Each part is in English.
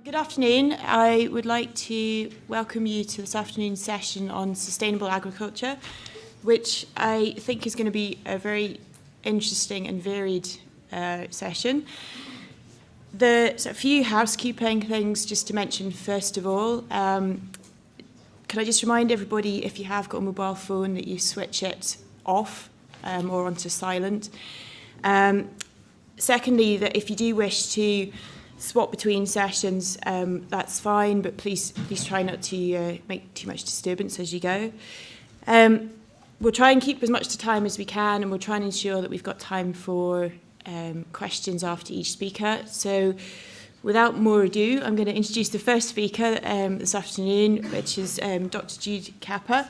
Good afternoon. I would like to welcome you to this afternoon's session on sustainable agriculture, which I think is going to be a very interesting and varied session. A few housekeeping things just to mention first of all. Can I just remind everybody, if you have got a mobile phone, that you switch it off or onto silent. Secondly, that if you do wish to swap between sessions, that's fine, but please try not to make too much disturbance as you go. We'll try and keep as much time as we can, and we'll try and ensure that we've got time for questions after each speaker. So without more ado, I'm going to introduce the first speaker this afternoon, which is Dr. Jude Kappa.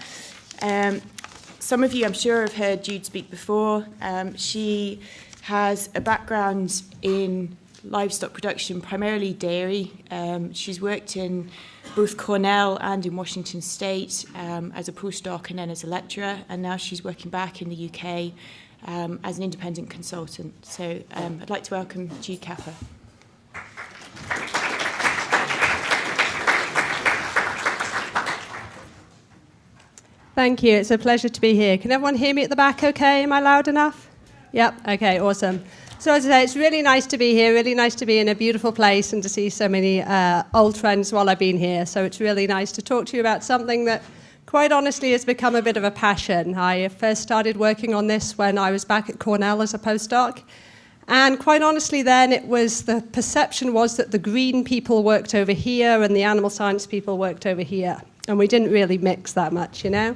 Some of you, I'm sure, have heard Jude speak before. She has a background in livestock production, primarily dairy. She's worked in both Cornell and in Washington State as a postdoc and then as a lecturer, and now she's working back in the UK as an independent consultant. So I'd like to welcome Jude Kappa. Thank you. It's a pleasure to be here. Can everyone hear me at the back okay? Am I loud enough? Yep. Okay, awesome. So as I say, it's really nice to be here, really nice to be in a beautiful place and to see so many old friends while I've been here. So it's really nice to talk to you about something that, quite honestly, has become a bit of a passion. I first started working on this when I was back at Cornell as a postdoc. And quite honestly then, the perception was that the green people worked over here and the animal science people worked over here. And we didn't really mix that much, you know.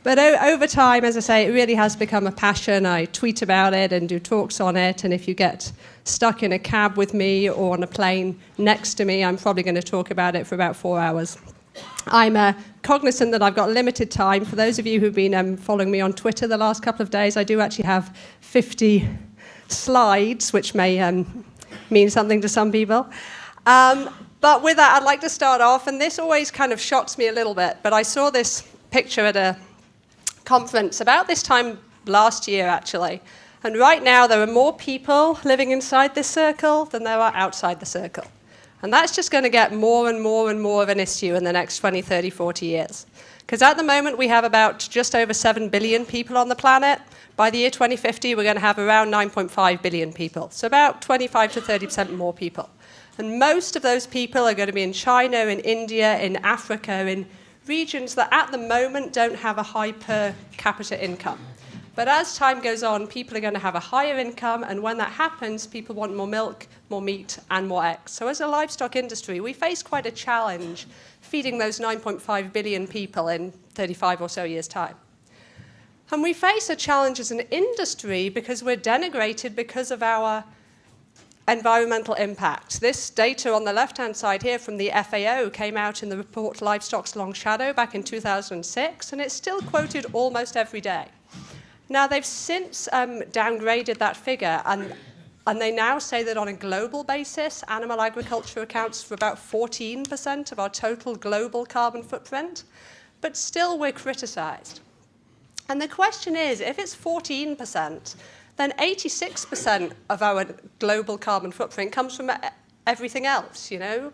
But over time, as I say, it really has become a passion. I tweet about it and do talks on it. And if you get stuck in a cab with me or on a plane next to me, I'm probably going to talk about it for about 4 hours. I'm cognizant that I've got limited time. For those of you who've been following me on Twitter the last couple of days, I do actually have 50 slides, which may mean something to some people. But with that, I'd like to start off. And this always kind of shocks me a little bit. But I saw this picture at a conference about this time last year, actually. And right now, there are more people living inside this circle than there are outside the circle. And that's just going to get more and more and more of an issue in the next 20, 30, 40 years. Because at the moment, we have about just over 7 billion people on the planet. By the year 2050, we're going to have around 9.5 billion people. So about 25 to 30% more people. And most of those people are going to be in China, in India, in Africa, in regions that at the moment don't have a high per capita income. But as time goes on, people are going to have a higher income, and when that happens, people want more milk, more meat, and more eggs. So as a livestock industry, we face quite a challenge feeding those 9.5 billion people in 35 or so years' time. And we face a challenge as an industry because we're denigrated because of our environmental impact. This data on the left-hand side here from the FAO came out in the report Livestock's Long Shadow back in 2006, and it's still quoted almost every day. Now, they've since downgraded that figure, and they now say that on a global basis, animal agriculture accounts for about 14% of our total global carbon footprint, but still we're criticized. And the question is, if it's 14%, then 86% of our global carbon footprint comes from everything else, you know,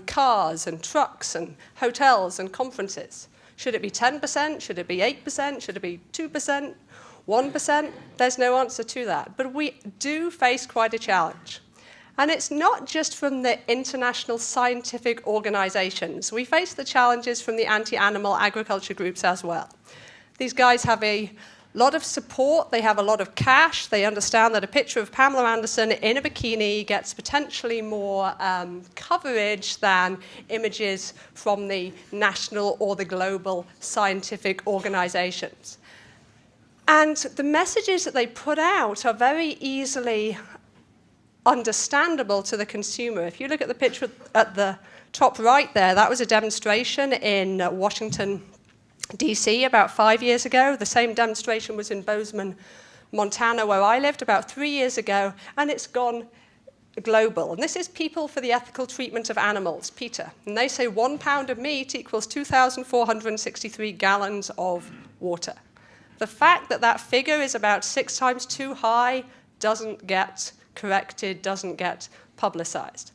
cars and trucks and hotels and conferences. Should it be 10%? Should it be 8%? Should it be 2%? 1%? There's no answer to that. But we do face quite a challenge. And it's not just from the international scientific organizations. We face the challenges from the anti-animal agriculture groups as well. These guys have a lot of support, they have a lot of cash, they understand that a picture of Pamela Anderson in a bikini gets potentially more coverage than images from the national or the global scientific organizations. And the messages that they put out are very easily understandable to the consumer. If you look at the picture at the top right there, that was a demonstration in Washington, DC about 5 years ago. The same demonstration was in Bozeman, Montana, where I lived about 3 years ago, and it's gone global. And this is People for the Ethical Treatment of Animals, PETA. And they say 1 pound of meat equals 2,463 gallons of water. The fact that that figure is about 6 times too high doesn't get corrected, doesn't get publicized.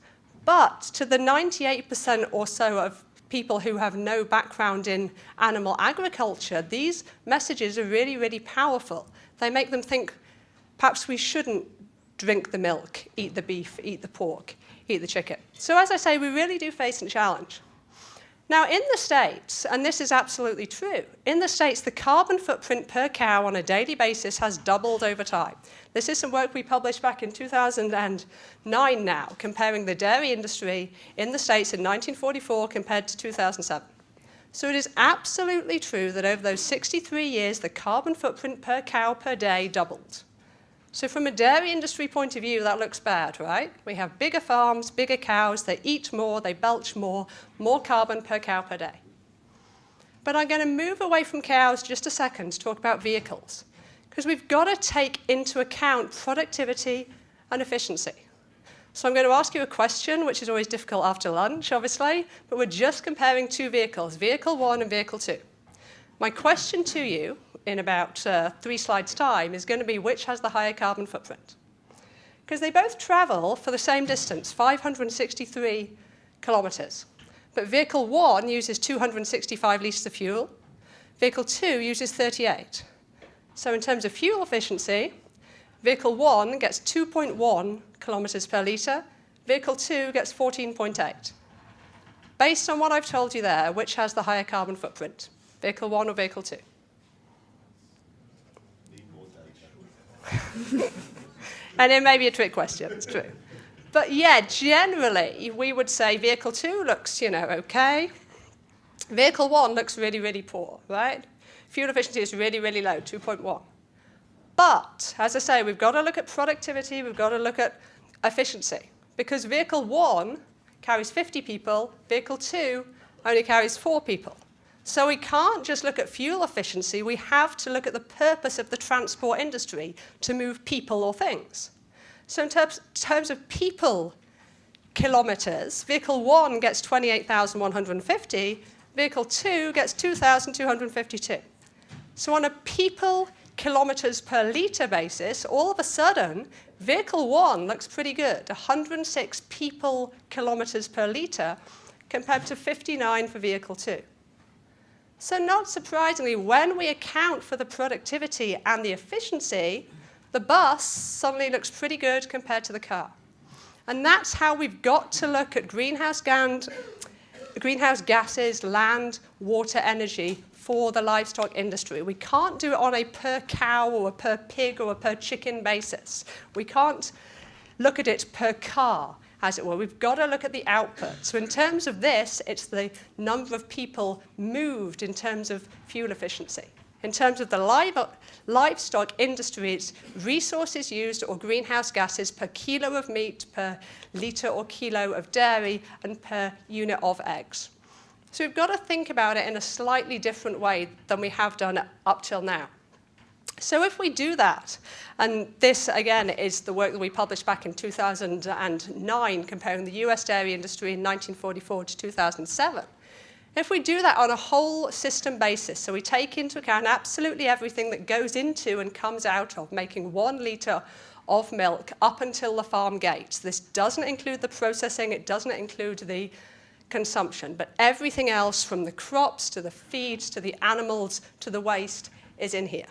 But to the 98% or so of people who have no background in animal agriculture, these messages are really, really powerful. They make them think, perhaps we shouldn't drink the milk, eat the beef, eat the pork, eat the chicken. So as I say, we really do face a challenge. Now, in the States, and this is absolutely true, in the States, the carbon footprint per cow on a daily basis has doubled over time. This is some work we published back in 2009 now, comparing the dairy industry in the States in 1944 compared to 2007. So it is absolutely true that over those 63 years, the carbon footprint per cow per day doubled. So from a dairy industry point of view, that looks bad, right? We have bigger farms, bigger cows, they eat more, they belch more carbon per cow per day. But I'm going to move away from cows just a second to talk about vehicles, because we've got to take into account productivity and efficiency. So I'm going to ask you a question, which is always difficult after lunch, obviously, but we're just comparing two vehicles, Vehicle 1 and Vehicle 2. My question to you in about 3 slides' time is going to be which has the higher carbon footprint. Because they both travel for the same distance, 563 kilometers. But Vehicle 1 uses 265 litres of fuel. Vehicle 2 uses 38. So in terms of fuel efficiency, Vehicle 1 gets 2.1 kilometers per litre. Vehicle 2 gets 14.8. Based on what I've told you there, which has the higher carbon footprint? Vehicle 1 or Vehicle 2? And it may be a trick question, it's true. But yeah, generally, we would say Vehicle 2 looks, okay. Vehicle 1 looks really, really poor, right? Fuel efficiency is really, really low, 2.1. But, as I say, we've got to look at productivity, we've got to look at efficiency. Because Vehicle 1 carries 50 people, Vehicle 2 only carries 4 people. So we can't just look at fuel efficiency, we have to look at the purpose of the transport industry to move people or things. So in terms of people kilometers, Vehicle 1 gets 28,150, Vehicle 2 gets 2,252. So on a people kilometers per litre basis, all of a sudden, Vehicle 1 looks pretty good, 106 people kilometers per litre compared to 59 for Vehicle 2. So not surprisingly, when we account for the productivity and the efficiency, the bus suddenly looks pretty good compared to the car. And that's how we've got to look at greenhouse gases, land, water, energy for the livestock industry. We can't do it on a per cow or a per pig or a per chicken basis. We can't look at it per car, as it were. We've got to look at the output. So in terms of this, it's the number of people moved in terms of fuel efficiency. In terms of the livestock industry, it's resources used or greenhouse gases per kilo of meat, per litre or kilo of dairy, and per unit of eggs. So we've got to think about it in a slightly different way than we have done up till now. So if we do that, and this, again, is the work that we published back in 2009, comparing the US dairy industry in 1944 to 2007, if we do that on a whole system basis, so we take into account absolutely everything that goes into and comes out of making 1 litre of milk up until the farm gate. This doesn't include the processing, it doesn't include the consumption, but everything else from the crops to the feeds to the animals to the waste is in here.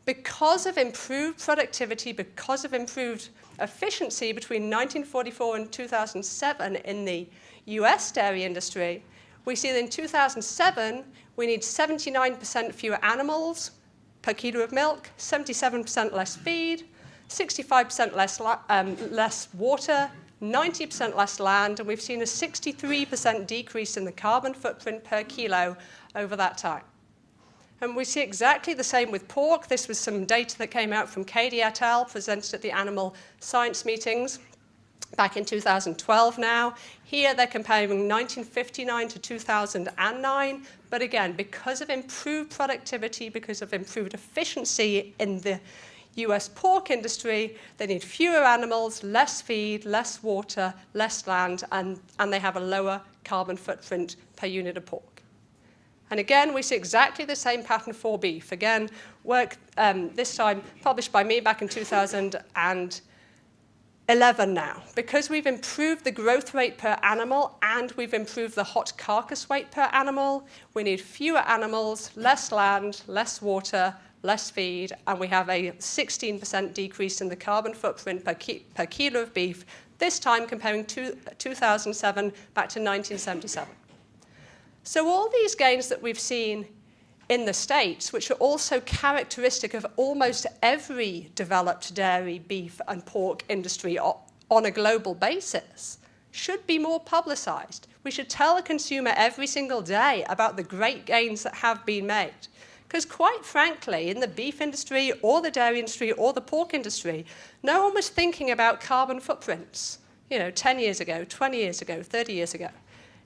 Because of improved productivity, because of improved efficiency between 1944 and 2007 in the US dairy industry, we see that in 2007, we need 79% fewer animals per kilo of milk, 77% less feed, 65% less water, 90% less land, and we've seen a 63% decrease in the carbon footprint per kilo over that time. And we see exactly the same with pork. This was some data that came out from Cady et al., presented at the animal science meetings back in 2012 now. Here they're comparing 1959 to 2009. But again, because of improved productivity, because of improved efficiency in the US pork industry, they need fewer animals, less feed, less water, less land, and they have a lower carbon footprint per unit of pork. And again, we see exactly the same pattern for beef. Again, work this time published by me back in 2009 11 now. Because we've improved the growth rate per animal and we've improved the hot carcass weight per animal, we need fewer animals, less land, less water, less feed, and we have a 16% decrease in the carbon footprint per kilo of beef, this time comparing 2007 back to 1977. So all these gains that we've seen in the States, which are also characteristic of almost every developed dairy, beef, and pork industry on a global basis, should be more publicized. We should tell a consumer every single day about the great gains that have been made. Because quite frankly, in the beef industry, or the dairy industry, or the pork industry, no one was thinking about carbon footprints, 10 years ago, 20 years ago, 30 years ago.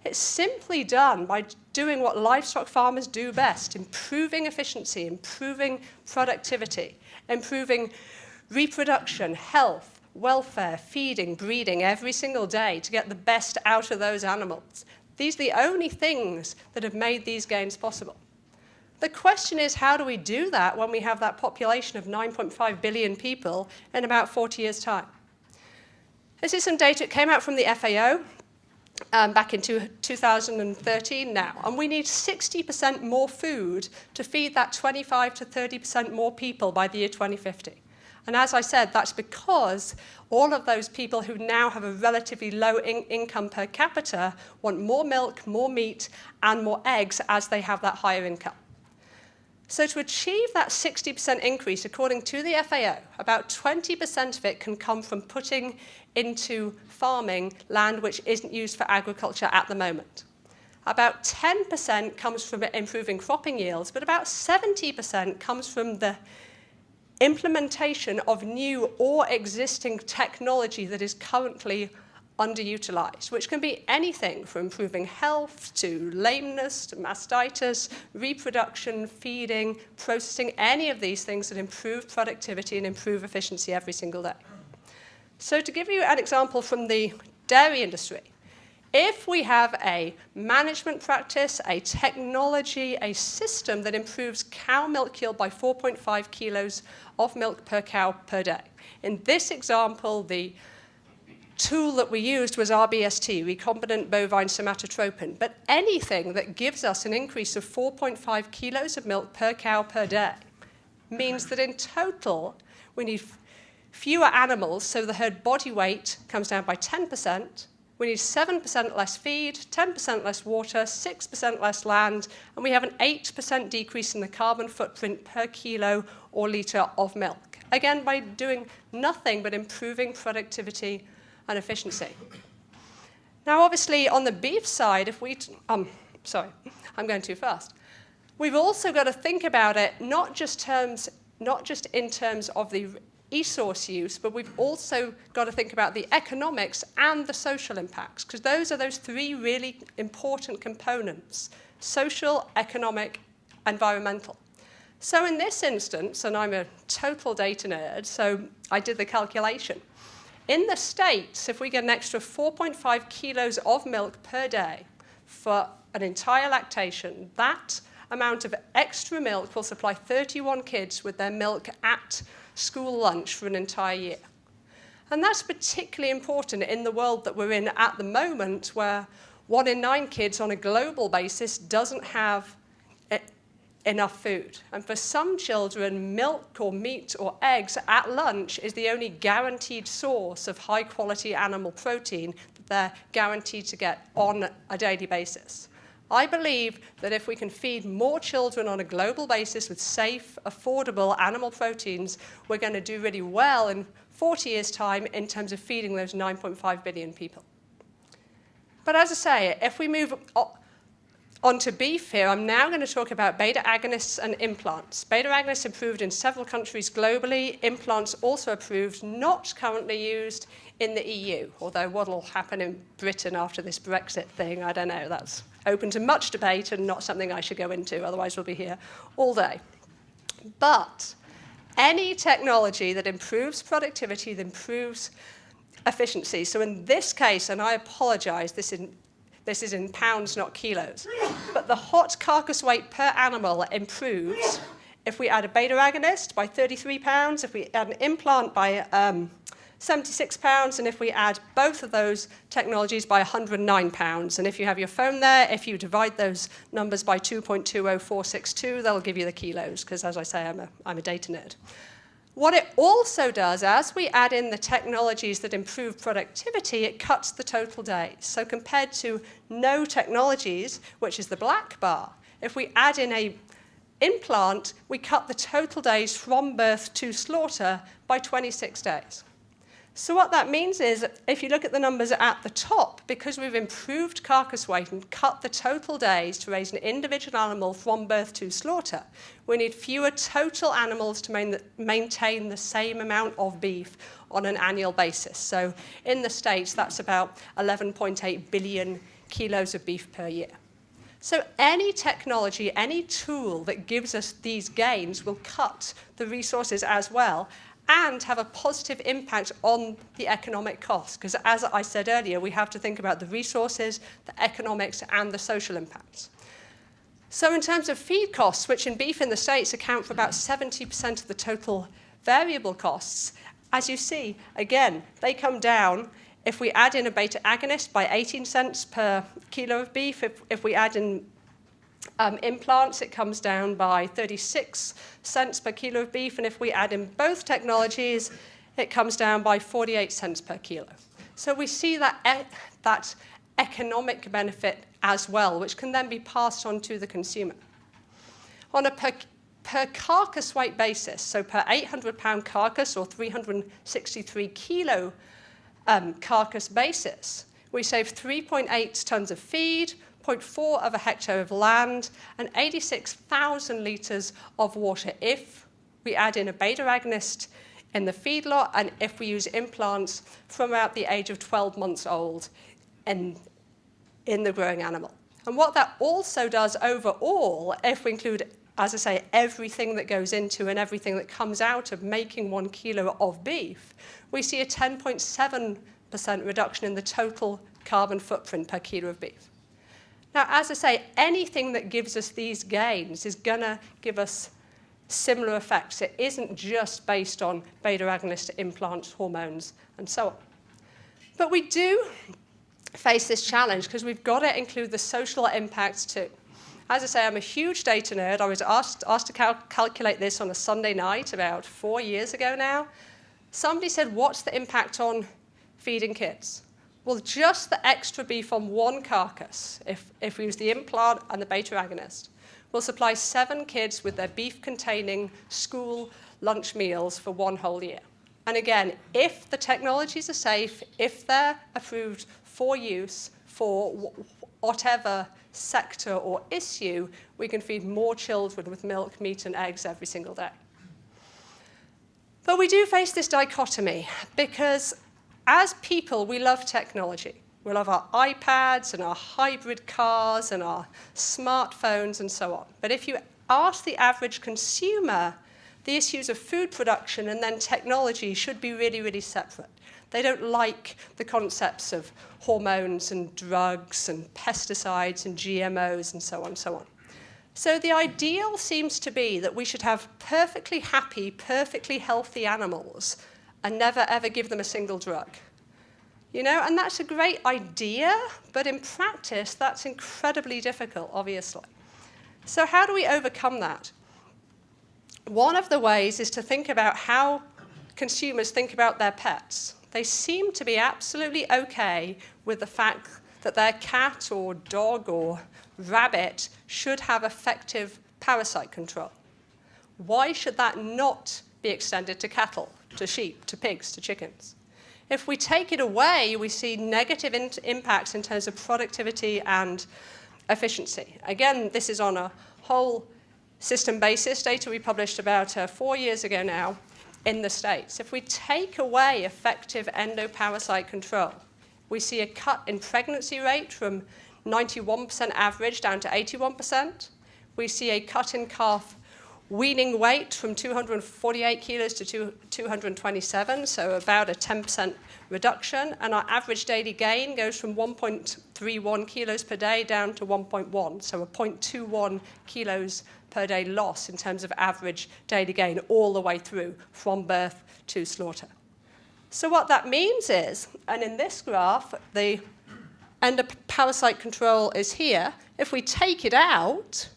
It's simply done by doing what livestock farmers do best, improving efficiency, improving productivity, improving reproduction, health, welfare, feeding, breeding every single day to get the best out of those animals. These are the only things that have made these gains possible. The question is, how do we do that when we have that population of 9.5 billion people in about 40 years' time? This is some data that came out from the FAO. Back in 2013 now, and we need 60% more food to feed that 25 to 30% more people by the year 2050. And as I said, that's because all of those people who now have a relatively low income per capita want more milk, more meat, and more eggs as they have that higher income. So to achieve that 60% increase, according to the FAO, about 20% of it can come from putting into farming land which isn't used for agriculture at the moment. About 10% comes from improving cropping yields, but about 70% comes from the implementation of new or existing technology that is currently underutilized, which can be anything from improving health to lameness to mastitis, reproduction, feeding, processing, any of these things that improve productivity and improve efficiency every single day. So to give you an example from the dairy industry, if we have a management practice, a technology, a system that improves cow milk yield by 4.5 kilos of milk per cow per day. In this example, the tool that we used was RBST, recombinant bovine somatotropin. But anything that gives us an increase of 4.5 kilos of milk per cow per day means that in total we need fewer animals, so the herd body weight comes down by 10%. We need 7% less feed, 10% less water, 6% less land, and we have an 8% decrease in the carbon footprint per kilo or litre of milk. Again, by doing nothing but improving productivity and efficiency. Now, obviously, on the beef side, if we... sorry, I'm going too fast. We've also got to think about it not just in terms of the resource use, but we've also got to think about the economics and the social impacts, because those are those three really important components: social, economic, environmental. So in this instance, and I'm a total data nerd, so I did the calculation. In the States, if we get an extra 4.5 kilos of milk per day for an entire lactation, that amount of extra milk will supply 31 kids with their milk at school lunch for an entire year. And that's particularly important in the world that we're in at the moment, where 1 in 9 kids on a global basis doesn't have enough food. And for some children, milk or meat or eggs at lunch is the only guaranteed source of high-quality animal protein that they're guaranteed to get on a daily basis. I believe that if we can feed more children on a global basis with safe, affordable animal proteins, we're going to do really well in 40 years' time in terms of feeding those 9.5 billion people. But as I say, if we move onto beef here, I'm now going to talk about beta agonists and implants. Beta agonists approved in several countries globally. Implants also approved, not currently used in the EU, although what will happen in Britain after this Brexit thing, I don't know. That's open to much debate and not something I should go into, otherwise we'll be here all day. But any technology that improves productivity, that improves efficiency. So in this case, and I apologize, this is in pounds, not kilos, but the hot carcass weight per animal improves if we add a beta agonist by 33 pounds, if we add an implant by £76, and if we add both of those technologies by £109. And if you have your phone there, if you divide those numbers by 2.20462, that'll give you the kilos, because as I say, I'm a data nerd. What it also does, as we add in the technologies that improve productivity, it cuts the total days. So compared to no technologies, which is the black bar, if we add in a implant, we cut the total days from birth to slaughter by 26 days. So what that means is, if you look at the numbers at the top, because we've improved carcass weight and cut the total days to raise an individual animal from birth to slaughter, we need fewer total animals to maintain the same amount of beef on an annual basis. So in the States, that's about 11.8 billion kilos of beef per year. So any technology, any tool that gives us these gains will cut the resources as well, and have a positive impact on the economic costs. Because as I said earlier, we have to think about the resources, the economics, and the social impacts. So in terms of feed costs, which in beef in the States account for about 70% of the total variable costs, as you see, again, they come down if we add in a beta agonist by 18 cents per kilo of beef. If we add in implants, it comes down by 36 cents per kilo of beef, and if we add in both technologies, it comes down by 48 cents per kilo. So we see that economic benefit as well, which can then be passed on to the consumer. On a per carcass weight basis, so per 800-pound carcass or 363 kilo carcass basis, we save 3.8 tons of feed, 0.4 of a hectare of land, and 86,000 litres of water if we add in a beta agonist in the feedlot and if we use implants from about the age of 12 months old in the growing animal. And what that also does overall, if we include, as I say, everything that goes into and everything that comes out of making 1 kilo of beef, we see a 10.7% reduction in the total carbon footprint per kilo of beef. Now, as I say, anything that gives us these gains is going to give us similar effects. It isn't just based on beta agonist implants, hormones, and so on. But we do face this challenge because we've got to include the social impacts too. As I say, I'm a huge data nerd. I was asked to calculate this on a Sunday night about 4 years ago now. Somebody said, what's the impact on feeding kids? Well, just the extra beef on one carcass, if we use the implant and the beta agonist, will supply 7 kids with their beef-containing school lunch meals for 1 whole year. And again, if the technologies are safe, if they're approved for use for whatever sector or issue, we can feed more children with milk, meat, and eggs every single day. But we do face this dichotomy because as people, we love technology. We love our iPads and our hybrid cars and our smartphones and so on. But if you ask the average consumer, the issues of food production and then technology should be really, really separate. They don't like the concepts of hormones and drugs and pesticides and GMOs and so on and so on. So the ideal seems to be that we should have perfectly happy, perfectly healthy animals and never, ever give them a single drug. You know, and that's a great idea, but in practice, that's incredibly difficult, obviously. So how do we overcome that? One of the ways is to think about how consumers think about their pets. They seem to be absolutely okay with the fact that their cat or dog or rabbit should have effective parasite control. Why should that not be extended to cattle, to sheep, to pigs, to chickens? If we take it away, we see negative impacts in terms of productivity and efficiency. Again, this is on a whole system basis, data we published about 4 years ago now in the States. If we take away effective endoparasite control, we see a cut in pregnancy rate from 91% average down to 81%. We see a cut in calf weaning weight from 248 kilos to 227, so about a 10% reduction. And our average daily gain goes from 1.31 kilos per day down to 1.1, so a 0.21 kilos per day loss in terms of average daily gain all the way through from birth to slaughter. So what that means is, and in this graph, the endoparasite control is here. If we take it out,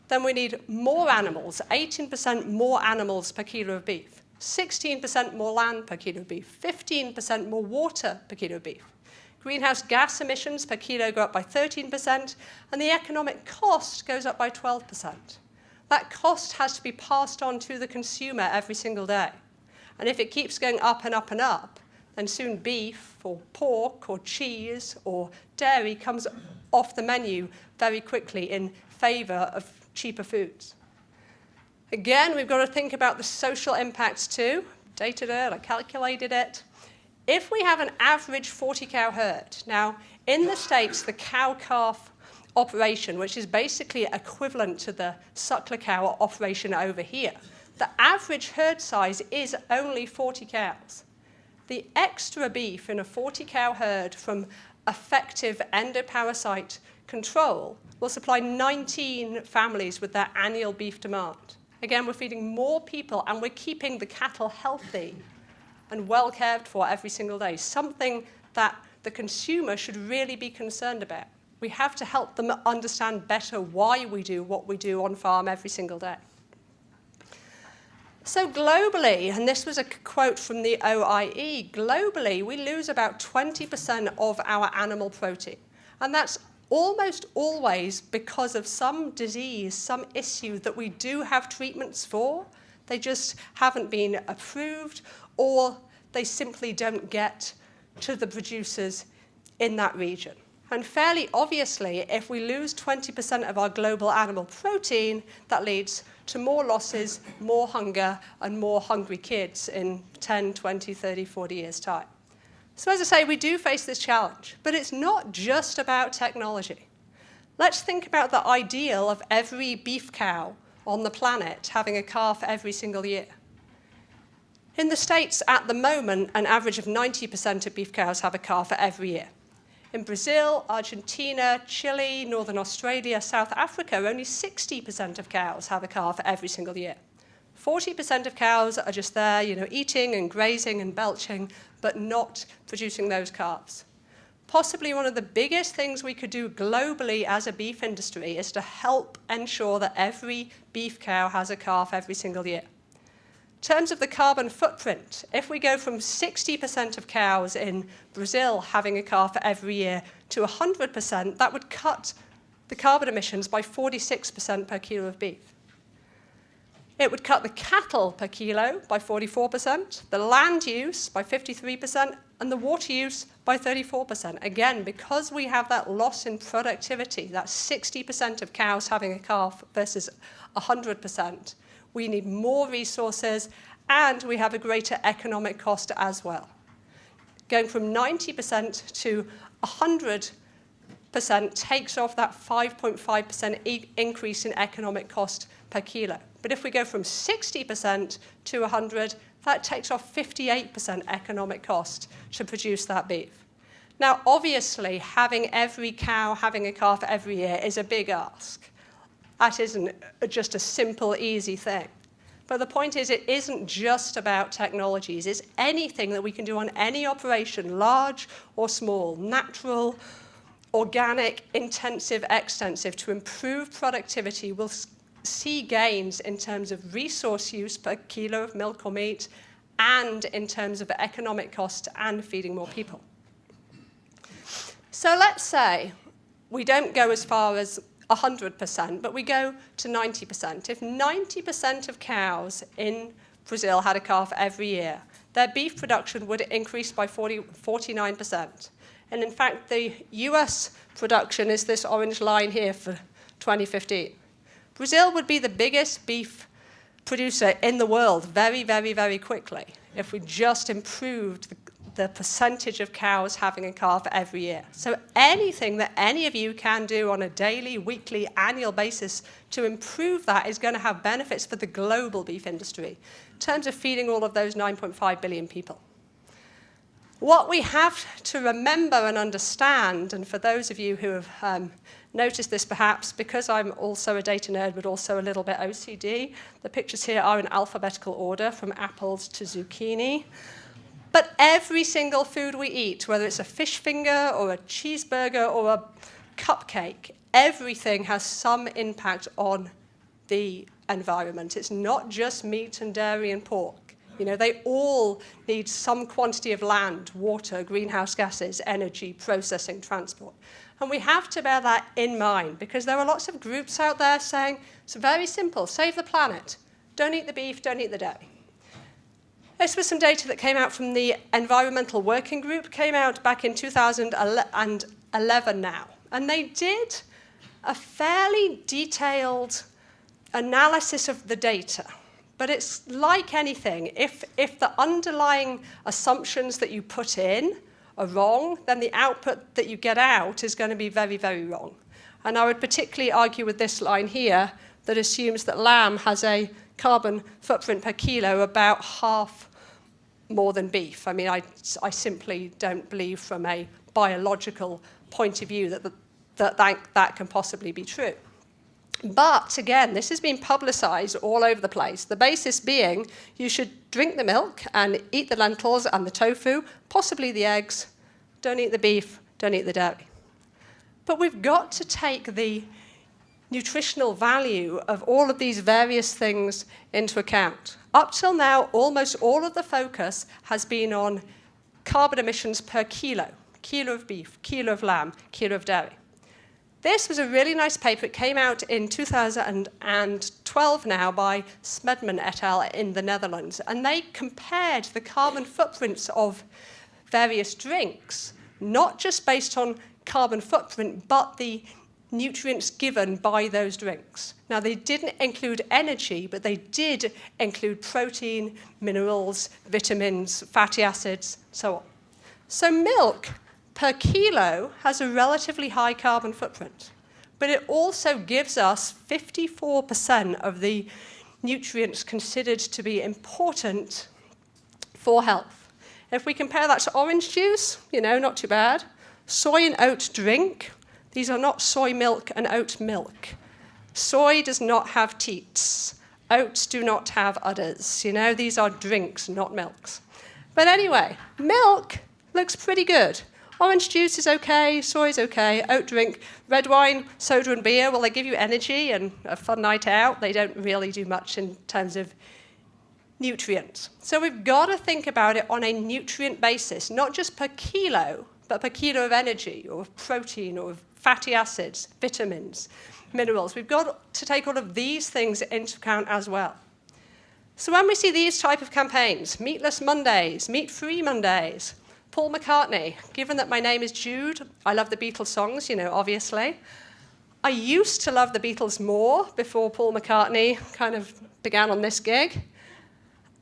then we need more animals, 18% more animals per kilo of beef, 16% more land per kilo of beef, 15% more water per kilo of beef. Greenhouse gas emissions per kilo go up by 13%, and the economic cost goes up by 12%. That cost has to be passed on to the consumer every single day. And if it keeps going up and up and up, then soon beef or pork or cheese or dairy comes off the menu very quickly in favour of cheaper foods. Again, we've got to think about the social impacts too. Dated it, I calculated it. If we have an average 40-cow herd, now in the States, the cow-calf operation, which is basically equivalent to the suckler cow operation over here, the average herd size is only 40 cows. The extra beef in a 40-cow herd from effective endoparasite control will supply 19 families with their annual beef demand. Again, we're feeding more people and we're keeping the cattle healthy and well cared for every single day, something that the consumer should really be concerned about. We have to help them understand better why we do what we do on farm every single day. So globally, and this was a quote from the OIE, globally we lose about 20% of our animal protein. And that's almost always because of some disease, some issue that we do have treatments for. They just haven't been approved, or they simply don't get to the producers in that region. And fairly obviously, if we lose 20% of our global animal protein, that leads to more losses, more hunger, and more hungry kids in 10, 20, 30, 40 years' time. So as I say, we do face this challenge, but it's not just about technology. Let's think about the ideal of every beef cow on the planet having a calf every single year. In the States, at the moment, an average of 90% of beef cows have a calf every year. In Brazil, Argentina, Chile, Northern Australia, South Africa, only 60% of cows have a calf every single year. 40% of cows are just there, eating and grazing and belching, but not producing those calves. Possibly one of the biggest things we could do globally as a beef industry is to help ensure that every beef cow has a calf every single year. In terms of the carbon footprint, if we go from 60% of cows in Brazil having a calf every year to 100%, that would cut the carbon emissions by 46% per kilo of beef. It would cut the cattle per kilo by 44%, the land use by 53%, and the water use by 34%. Again, because we have that loss in productivity, that 60% of cows having a calf versus 100%, we need more resources, and we have a greater economic cost as well. Going from 90% to 100% takes off that 5.5% increase in economic cost per kilo. But if we go from 60% to 100, that takes off 58% economic cost to produce that beef. Now, obviously, having every cow having a calf every year is a big ask. That isn't just a simple, easy thing. But the point is, it isn't just about technologies. It's anything that we can do on any operation, large or small, natural, organic, intensive, extensive, to improve productivity. We'll see gains in terms of resource use per kilo of milk or meat, and in terms of economic cost and feeding more people. So let's say we don't go as far as 100%, but we go to 90%. If 90% of cows in Brazil had a calf every year, their beef production would increase by 49%. And in fact, the US production is this orange line here for 2015. Brazil would be the biggest beef producer in the world very, very, very quickly if we just improved the percentage of cows having a calf every year. So anything that any of you can do on a daily, weekly, annual basis to improve that is going to have benefits for the global beef industry in terms of feeding all of those 9.5 billion people. What we have to remember and understand, and for those of you who have noticed this perhaps, because I'm also a data nerd but also a little bit OCD, the pictures here are in alphabetical order from apples to zucchini. But every single food we eat, whether it's a fish finger or a cheeseburger or a cupcake, everything has some impact on the environment. It's not just meat and dairy and pork. They all need some quantity of land, water, greenhouse gases, energy, processing, transport. And we have to bear that in mind, because there are lots of groups out there saying, it's very simple, save the planet. Don't eat the beef, don't eat the dairy. This was some data that came out from the Environmental Working Group, came out back in 2011 now. And they did a fairly detailed analysis of the data. But it's like anything. If the underlying assumptions that you put in are wrong, then the output that you get out is going to be very, very wrong. And I would particularly argue with this line here that assumes that lamb has a carbon footprint per kilo about half more than beef. I mean, I simply don't believe from a biological point of view that can possibly be true. But again, this has been publicized all over the place. The basis being you should drink the milk and eat the lentils and the tofu, possibly the eggs. Don't eat the beef, don't eat the dairy. But we've got to take the nutritional value of all of these various things into account. Up till now, almost all of the focus has been on carbon emissions per kilo of beef, kilo of lamb, kilo of dairy. This was a really nice paper. It came out in 2012 now by Smedman et al. In the Netherlands. And they compared the carbon footprints of various drinks, not just based on carbon footprint, but the nutrients given by those drinks. Now, they didn't include energy, but they did include protein, minerals, vitamins, fatty acids, so on. So milk per kilo has a relatively high carbon footprint, but it also gives us 54% of the nutrients considered to be important for health. If we compare that to orange juice, not too bad. Soy and oat drink, these are not soy milk and oat milk. Soy does not have teats. Oats do not have udders. These are drinks, not milks. But anyway, milk looks pretty good. Orange juice is okay, soy is okay, oat drink, red wine, soda and beer, well, they give you energy and a fun night out. They don't really do much in terms of nutrients. So we've got to think about it on a nutrient basis, not just per kilo, but per kilo of energy or of protein or of fatty acids, vitamins, minerals. We've got to take all of these things into account as well. So when we see these type of campaigns, Meatless Mondays, Meat-Free Mondays, Paul McCartney, given that my name is Jude, I love the Beatles songs, obviously. I used to love the Beatles more before Paul McCartney kind of began on this gig.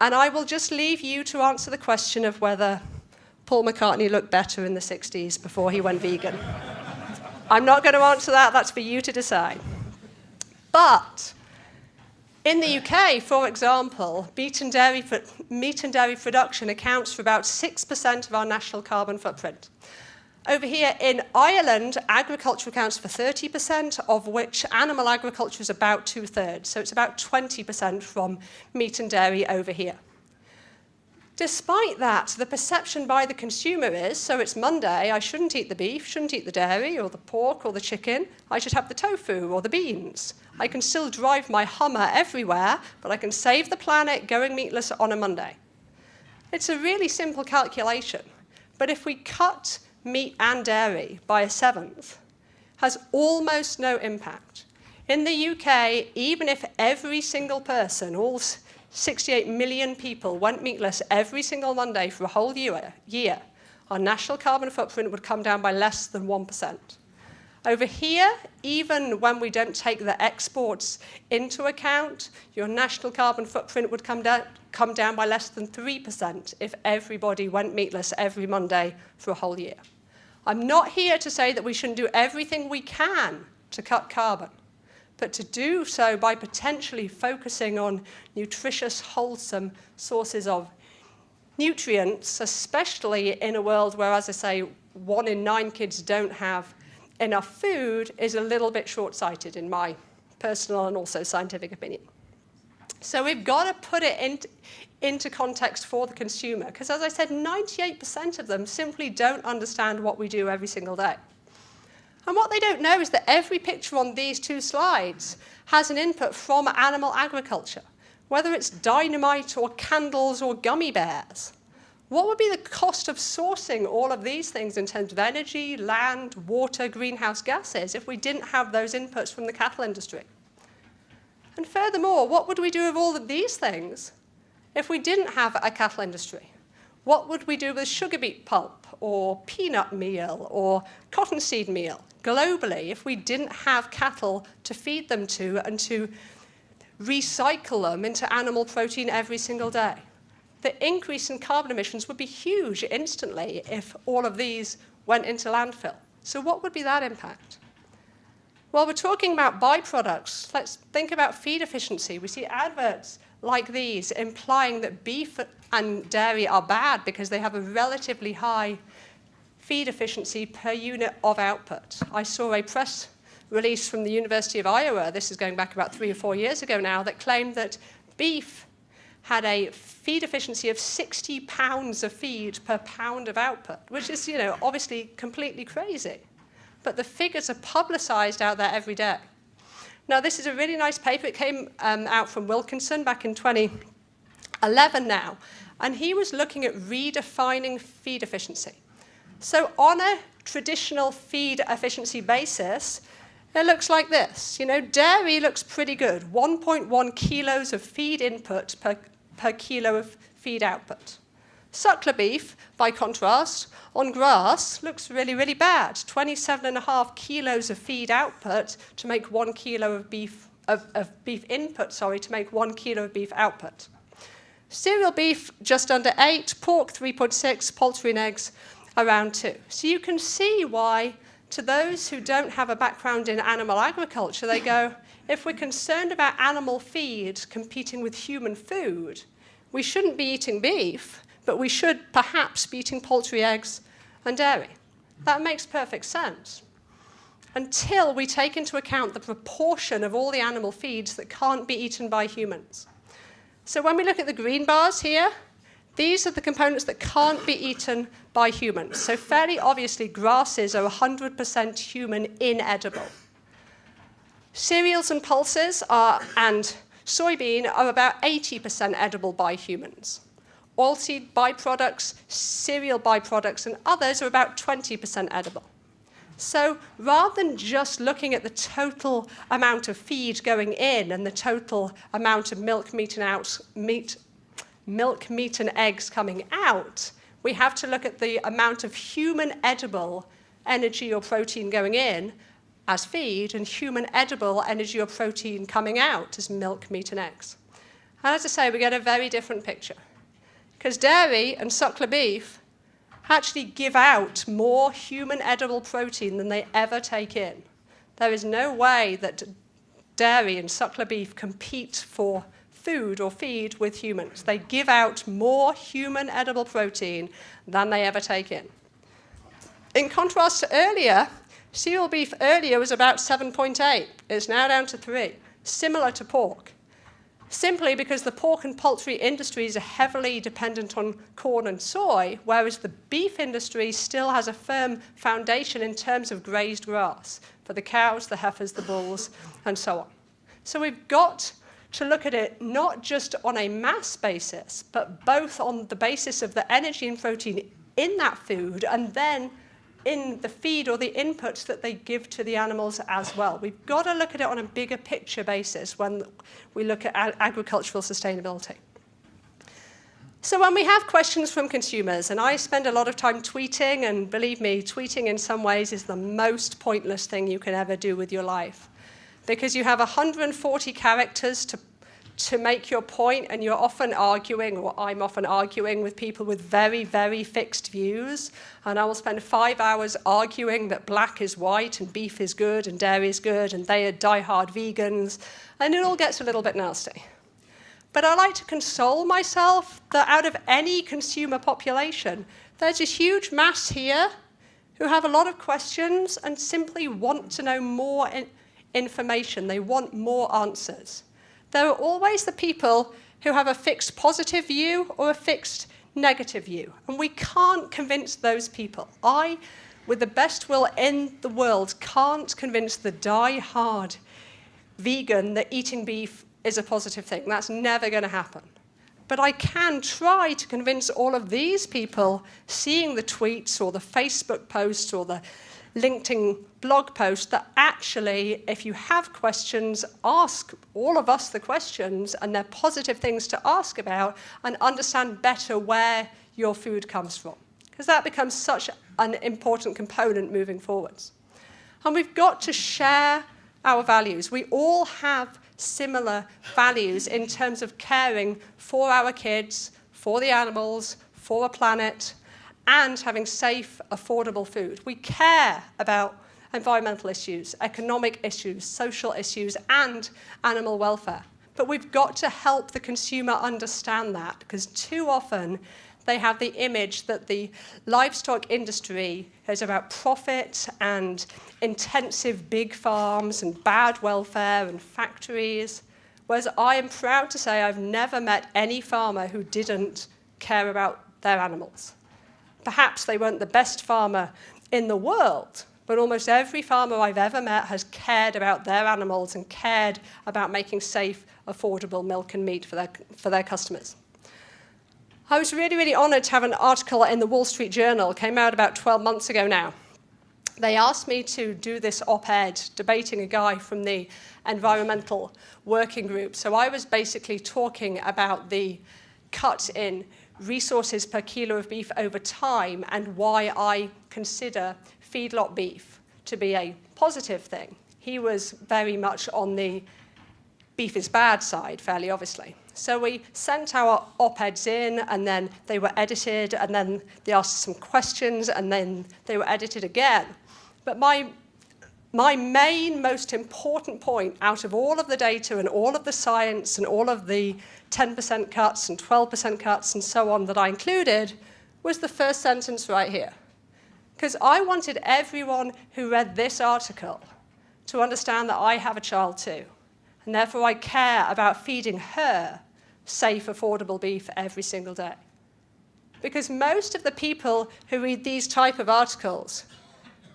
And I will just leave you to answer the question of whether Paul McCartney looked better in the 60s before he went vegan. I'm not going to answer that. That's for you to decide. But in the UK, for example, meat and dairy production accounts for about 6% of our national carbon footprint. Over here in Ireland, agriculture accounts for 30%, of which animal agriculture is about 2/3. So it's about 20% from meat and dairy over here. Despite that, the perception by the consumer is, so it's Monday, I shouldn't eat the beef, shouldn't eat the dairy or the pork or the chicken, I should have the tofu or the beans. I can still drive my Hummer everywhere, but I can save the planet going meatless on a Monday. It's a really simple calculation, but if we cut meat and dairy by a seventh, has almost no impact. In the UK, even if every single person, all 68 million people went meatless every single Monday for a whole year, our national carbon footprint would come down by less than 1%. Over here, even when we don't take the exports into account, your national carbon footprint would come down by less than 3% if everybody went meatless every Monday for a whole year. I'm not here to say that we shouldn't do everything we can to cut carbon, but to do so by potentially focusing on nutritious, wholesome sources of nutrients, especially in a world where, as I say, 1 in 9 kids don't have enough food, is a little bit short-sighted in my personal and also scientific opinion. So we've got to put it into context for the consumer, because as I said, 98% of them simply don't understand what we do every single day. And what they don't know is that every picture on these two slides has an input from animal agriculture, whether it's dynamite or candles or gummy bears. What would be the cost of sourcing all of these things in terms of energy, land, water, greenhouse gases if we didn't have those inputs from the cattle industry? And furthermore, what would we do with all of these things if we didn't have a cattle industry? What would we do with sugar beet pulp or peanut meal or cottonseed meal globally if we didn't have cattle to feed them to and to recycle them into animal protein every single day? The increase in carbon emissions would be huge instantly if all of these went into landfill. So what would be that impact? Well, we're talking about byproducts. Let's think about feed efficiency. We see adverts like these implying that beef and dairy are bad because they have a relatively high feed efficiency per unit of output. I saw a press release from the University of Iowa, this is going back about 3 or 4 years ago now, that claimed that beef had a feed efficiency of 60 pounds of feed per pound of output, which is, obviously completely crazy. But the figures are publicized out there every day. Now, this is a really nice paper. It came out from Wilkinson back in 2011 now, and he was looking at redefining feed efficiency. So on a traditional feed efficiency basis, it looks like this. Dairy looks pretty good, 1.1 kilos of feed input per kilo of feed output. Suckler beef, by contrast, on grass, looks really, really bad. 27.5 kilos of feed output to make 1 kilo of beef input, to make 1 kilo of beef output. Cereal beef, just under 8, pork 3.6, poultry and eggs around 2. So you can see why, to those who don't have a background in animal agriculture, they go, if we're concerned about animal feed competing with human food, we shouldn't be eating beef, but we should perhaps be eating poultry, eggs, and dairy. That makes perfect sense. Until we take into account the proportion of all the animal feeds that can't be eaten by humans. So when we look at the green bars here, these are the components that can't be eaten by humans. So fairly obviously, grasses are 100% human inedible. Cereals and pulses and soybean are about 80% edible by humans. Oilseed byproducts, cereal byproducts, and others are about 20% edible. So rather than just looking at the total amount of feed going in and the total amount of milk, meat, and eggs coming out, we have to look at the amount of human edible energy or protein going in as feed and human edible energy or protein coming out as milk, meat, and eggs. And as I say, we get a very different picture. Because dairy and suckler beef actually give out more human edible protein than they ever take in. There is no way that dairy and suckler beef compete for food or feed with humans. They give out more human edible protein than they ever take in. In contrast to earlier, cereal beef earlier was about 7.8. It's now down to 3, similar to pork. Simply because the pork and poultry industries are heavily dependent on corn and soy, whereas the beef industry still has a firm foundation in terms of grazed grass for the cows, the heifers, the bulls, and so on. So we've got to look at it not just on a mass basis, but both on the basis of the energy and protein in that food, and then in the feed or the inputs that they give to the animals as well. We've got to look at it on a bigger picture basis when we look at agricultural sustainability. So when we have questions from consumers, and I spend a lot of time tweeting, and believe me, tweeting in some ways is the most pointless thing you can ever do with your life, because you have 140 characters to make your point, and you're often arguing, or I'm often arguing with people with very, very fixed views, and I will spend 5 hours arguing that black is white and beef is good and dairy is good and they are diehard vegans, and it all gets a little bit nasty. But I like to console myself that out of any consumer population, there's a huge mass here who have a lot of questions and simply want to know more information. They want more answers. there are always the people who have a fixed positive view or a fixed negative view. And we can't convince those people. I, with the best will in the world, can't convince the die-hard vegan that eating beef is a positive thing. That's never going to happen. But I can try to convince all of these people seeing the tweets or the Facebook posts or the LinkedIn blog post that actually, if you have questions, ask all of us the questions, and they're positive things to ask about, and understand better where your food comes from. Because that becomes such an important component moving forwards. And we've got to share our values. We all have similar values in terms of caring for our kids, for the animals, for a planet, and having safe, affordable food. We care about environmental issues, economic issues, social issues, and animal welfare. But we've got to help the consumer understand that, because too often they have the image that the livestock industry is about profit and intensive big farms and bad welfare and factories, whereas I am proud to say I've never met any farmer who didn't care about their animals. Perhaps they weren't the best farmer in the world, but almost every farmer I've ever met has cared about their animals and cared about making safe, affordable milk and meat for their customers. I was really, really honored to have an article in the Wall Street Journal. It came out about 12 months ago now. They asked me to do this op-ed debating a guy from the environmental working group. So I was basically talking about the cut in resources per kilo of beef over time and why I consider feedlot beef to be a positive thing. He was very much on the beef is bad side, fairly obviously. So we sent our op-eds in, and then they were edited, and then they asked some questions, and then they were edited again. But my main, most important point out of all of the data and all of the science and all of the 10% cuts and 12% cuts and so on that I included was the first sentence right here. Because I wanted everyone who read this article to understand that I have a child too. And therefore I care about feeding her safe, affordable beef every single day. Because most of the people who read these type of articles,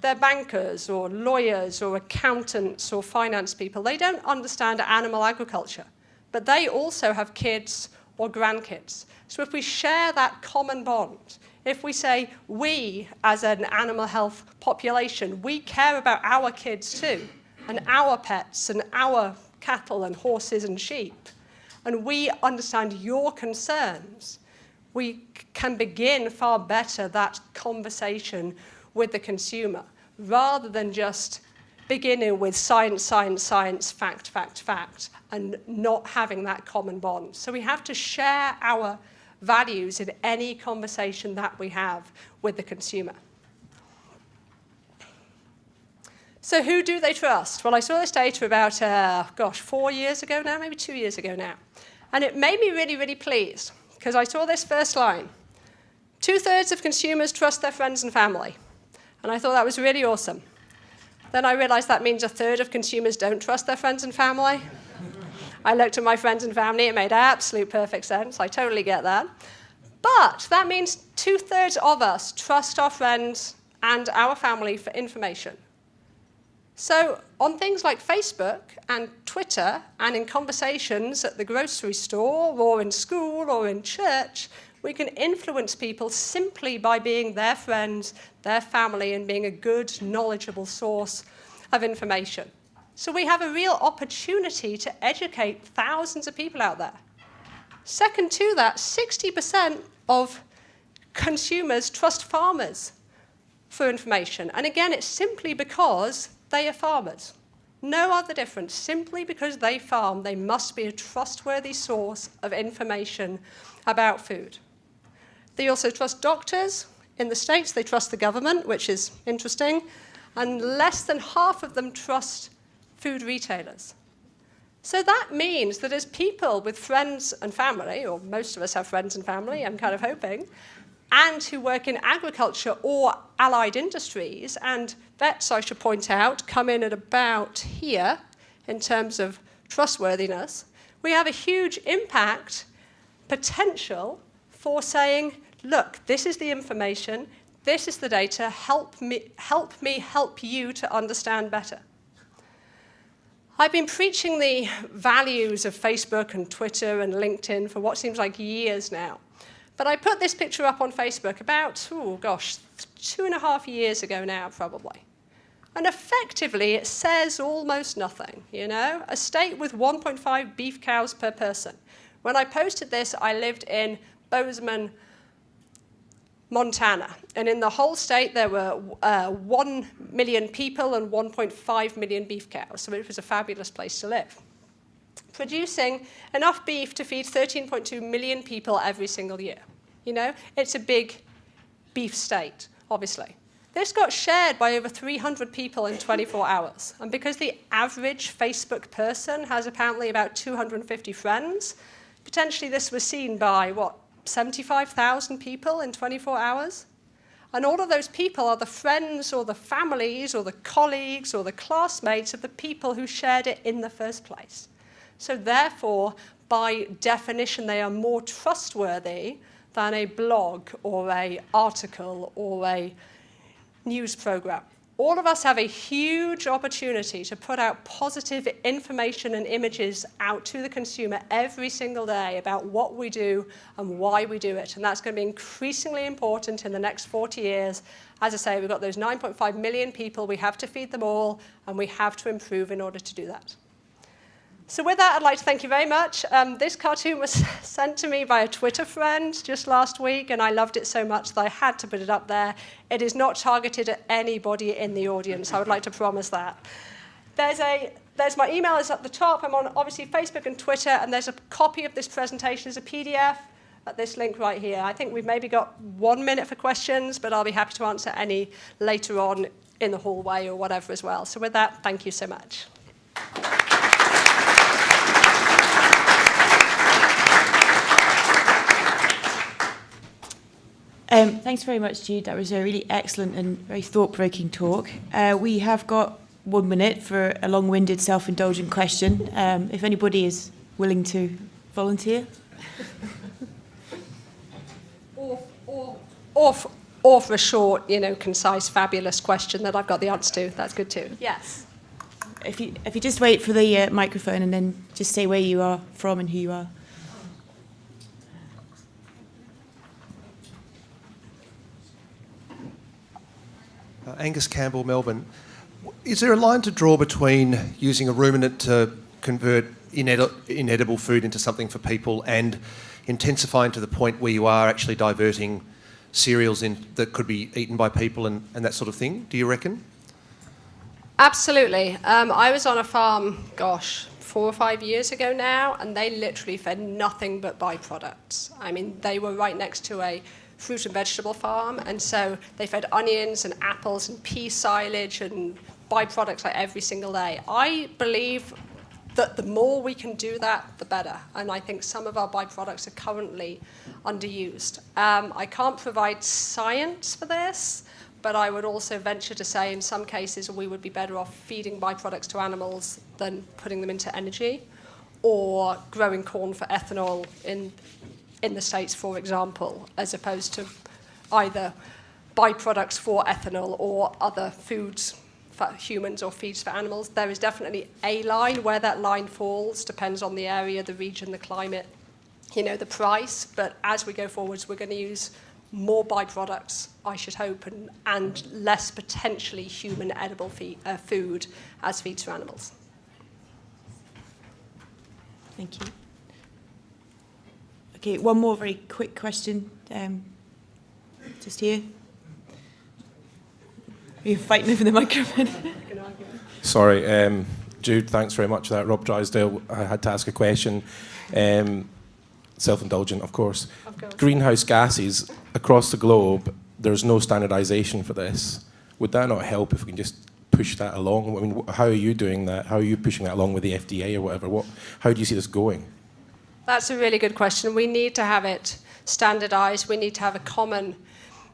they're bankers or lawyers or accountants or finance people. They don't understand animal agriculture, but they also have kids or grandkids. So if we share that common bond, if we say we as an animal health population, we care about our kids too, and our pets and our cattle and horses and sheep, and we understand your concerns, we can begin far better that conversation with the consumer, rather than just beginning with science, science, science, fact, fact, fact, and not having that common bond. So we have to share our values in any conversation that we have with the consumer. So who do they trust? Well, I saw this data about, 4 years ago now, maybe 2 years ago now. And it made me really, really pleased, because I saw this first line. 2/3 of consumers trust their friends and family. And I thought that was really awesome. Then I realized that means 1/3 of consumers don't trust their friends and family. I looked at my friends and family, it made absolute perfect sense. I totally get that. But that means 2/3 of us trust our friends and our family for information. So on things like Facebook and Twitter and in conversations at the grocery store or in school or in church, we can influence people simply by being their friends, their family, and being a good, knowledgeable source of information. So we have a real opportunity to educate thousands of people out there. Second to that, 60% of consumers trust farmers for information. And again, it's simply because they are farmers. No other difference. Simply because they farm, they must be a trustworthy source of information about food. They also trust doctors. In the States, they trust the government, which is interesting. And less than half of them trust food retailers. So that means that as people with friends and family, or most of us have friends and family, I'm kind of hoping, and who work in agriculture or allied industries, and vets, I should point out, come in at about here in terms of trustworthiness. we have a huge impact potential for saying, look, this is the information, this is the data, help me help you to understand better. I've been preaching the values of Facebook and Twitter and LinkedIn for what seems like years now. But I put this picture up on Facebook about, 2.5 years ago now, probably. And effectively, it says almost nothing, you know? A state with 1.5 beef cows per person. When I posted this, I lived in Bozeman, Montana. And in the whole state, there were 1 million people and 1.5 million beef cows. So it was a fabulous place to live. Producing enough beef to feed 13.2 million people every single year. You know, it's a big beef state, obviously. This got shared by over 300 people in 24 hours. And because the average Facebook person has apparently about 250 friends, potentially this was seen by, 75,000 people in 24 hours? And all of those people are the friends or the families or the colleagues or the classmates of the people who shared it in the first place. So therefore, by definition, they are more trustworthy than a blog or an article or a news program. All of us have a huge opportunity to put out positive information and images out to the consumer every single day about what we do and why we do it. And that's going to be increasingly important in the next 40 years. As I say, we've got those 9.5 million people. We have to feed them all, and we have to improve in order to do that. So with that, I'd like to thank you very much. This cartoon was sent to me by a Twitter friend just last week, and I loved it so much that I had to put it up there. It is not targeted at anybody in the audience. I would like to promise that. There's my email is at the top. I'm on, obviously, Facebook and Twitter, and there's a copy of this presentation as a PDF at this link right here. I think we've maybe got 1 minute for questions, but I'll be happy to answer any later on in the hallway or whatever as well. So with that, thank you so much. Thanks very much, Jude. That was a really excellent and very thought-provoking talk. We have got 1 minute for a long-winded, self-indulgent question. If anybody is willing to volunteer. Or for a short, concise, fabulous question that I've got the answer to. That's good too. Yes. If you just wait for the microphone and then just say where you are from and who you are. Angus Campbell, Melbourne. Is there a line to draw between using a ruminant to convert inedible food into something for people and intensifying to the point where you are actually diverting cereals that could be eaten by people and that sort of thing, do you reckon? Absolutely. I was on a farm, 4 or 5 years ago now, and they literally fed nothing but byproducts. I mean, they were right next to a fruit and vegetable farm, and so they fed onions and apples and pea silage and byproducts like every single day. I believe that the more we can do that, the better, and I think some of our byproducts are currently underused. I can't provide science for this, but I would also venture to say in some cases we would be better off feeding byproducts to animals than putting them into energy, or growing corn for ethanol in the States, for example, as opposed to either byproducts for ethanol or other foods for humans or feeds for animals. There is definitely a line. Where that line falls depends on the area, the region, the climate, the price. But as we go forwards, we're going to use more byproducts, I should hope, and less potentially human edible food as feeds for animals. Thank you. Okay, one more very quick question. Just here. Are you fighting over the microphone? Sorry, Jude, thanks very much for that. Rob Drysdale, I had to ask a question. Self-indulgent, of course. Greenhouse gases across the globe, there's no standardisation for this. Would that not help if we can just push that along? I mean, how are you doing that? How are you pushing that along with the FDA or whatever? How do you see this going? That's a really good question. We need to have it standardised. We need to have a common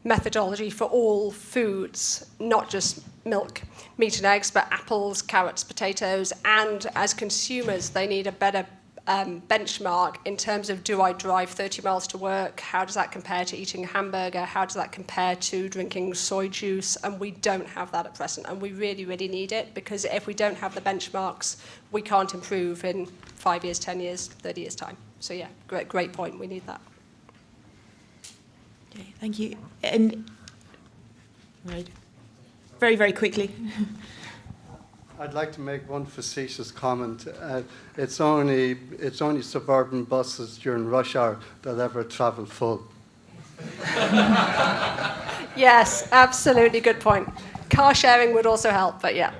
methodology for all foods, not just milk, meat and eggs, but apples, carrots, potatoes, and as consumers, they need a better benchmark in terms of, do I drive 30 miles to work? How does that compare to eating a hamburger? How does that compare to drinking soy juice? And we don't have that at present, and we really, really need it, because if we don't have the benchmarks, we can't improve in 5 years, 10 years, 30 years' time. So yeah, great point. We need that. Okay, thank you. And right, very, very quickly. I'd like to make one facetious comment. It's only suburban buses during rush hour that ever travel full. Yes, absolutely, good point. Car sharing would also help, but yeah,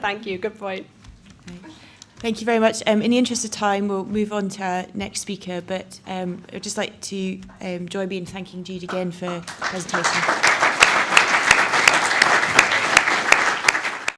thank you, good point. Thank you very much. In the interest of time, we'll move on to our next speaker, but I'd just like to join me in thanking Jude again for the presentation.